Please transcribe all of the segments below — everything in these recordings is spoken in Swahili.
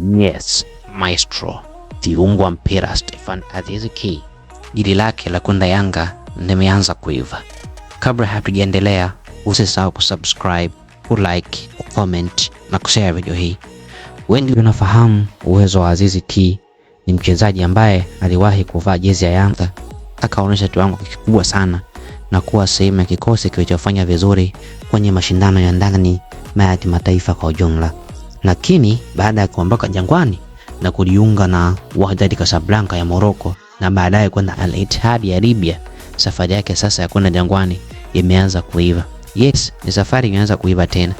Yes, maestro viungo wa mpira Stefan Aziz Ki, jili lake la kwenda Yanga limeanza kuiva. Kabla hatujaendelea, usisahau kusubscribe, kulike, comment na kushare video hii. Wengi wanafahamu uwezo wa Aziz Ki. Ni mchezaji ambaye aliwahi kuvaa jezi ya Yanga, akaonyesha kiwango kikubwa sana na kuwa sehemu ya kikosi kilichofanya vizuri kwenye mashindano ya ndani na ya kimataifa kwa ujumla. Lakini baada ya kuondoka Jangwani na kujiunga na Wydad Casablanca ya Morocco na baadaye kwenda Al Ittihad ya Libya, safari yake sasa ya kwenda Jangwani imeanza kuiva. Yes, ni safari imeanza kuiva tena.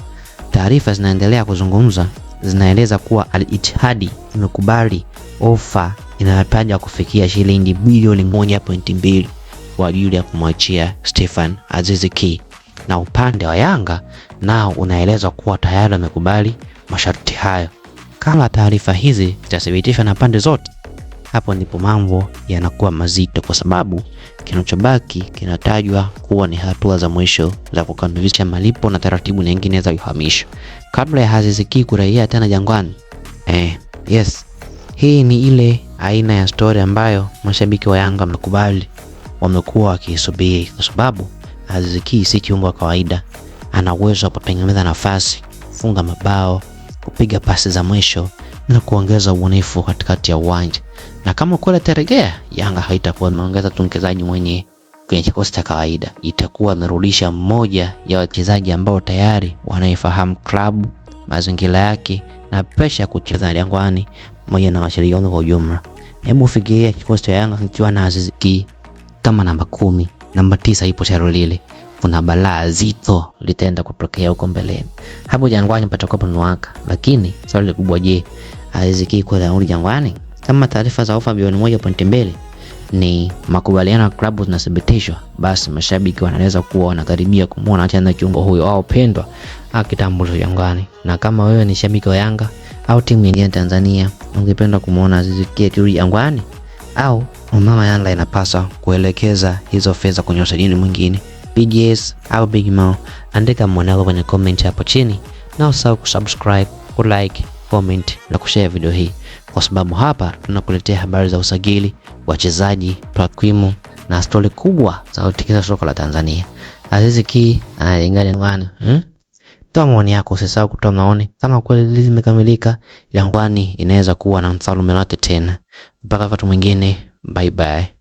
Taarifa zinaendelea kuzungumza, zinaeleza kuwa Al Ittihad imekubali ofa inayotajwa kufikia shilingi bilioni 1.2 kwa ajili ya kumwachia Stefan Aziz Ki, na upande wa Yanga nao unaeleza kuwa tayari wamekubali masharti hayo. Kama taarifa hizi zitathibitishwa na pande zote, hapo ndipo mambo yanakuwa mazito, kwa sababu kinachobaki kinatajwa kuwa ni hatua za mwisho za kukamilisha malipo na taratibu nyingine za uhamisho kabla ya Aziz Ki kurejea tena Jangwani. Yes, hii ni ile aina ya story ambayo mashabiki wa Yanga wamekubali, wamekuwa wakisubiri, kwa sababu Aziz Ki si kiungo wa kawaida. Ana uwezo wa kutengeneza nafasi, kufunga mabao, kupiga pasi za mwisho na kuongeza ubunifu katikati ya uwanja. Na kama kule tarejea, Yanga haitakuwa imeongeza tu mchezaji mwenye kwenye kikosi cha kawaida, itakuwa amerudisha mmoja ya wachezaji ambao tayari wanaifahamu klabu, mazingira yake na presha ya kucheza Jangwani moja na washirikiano kwa ujumla. Hebu fikiria kikosi cha Yanga kikiwa na Aziz Ki kama namba 10, namba 9 ipo Sharulile. Kuna balaa zito litaenda kutokea huko mbeleni. Hapo Jangwani patakuwa panuaka, lakini swali kubwa, je, Aziz Ki kwa anarudi Jangwani? Kama taarifa za ofa bilioni 1.2 ni makubaliano ya klabu zinathibitishwa, basi mashabiki wanaweza kuwa wanakaribia kumuona tena kiungo huyo au pendwa akitambulishwa Jangwani. Na kama wewe ni shabiki wa Yanga au timu nyingine Tanzania, ungependa kumuona Aziz Ki akirudi Jangwani, au mama Yanga inapaswa kuelekeza hizo fedha kwenye usajili mwingine, BGS au Big Mo? Andika maoni yako kwenye comment hapo chini, na usahau kusubscribe, kulike, comment na kushare video hii, kwa sababu hapa tunakuletea habari za usajili, wachezaji, takwimu na stori kubwa za kutikisa soka la Tanzania. Aziz Ki anaingia Jangwani. Toa maoni yako, usisahau kutoa maoni kama kweli limekamilika, Jangwani inaweza kuwa na mfalme wake tena. Mpaka wakati mwingine, bye bye.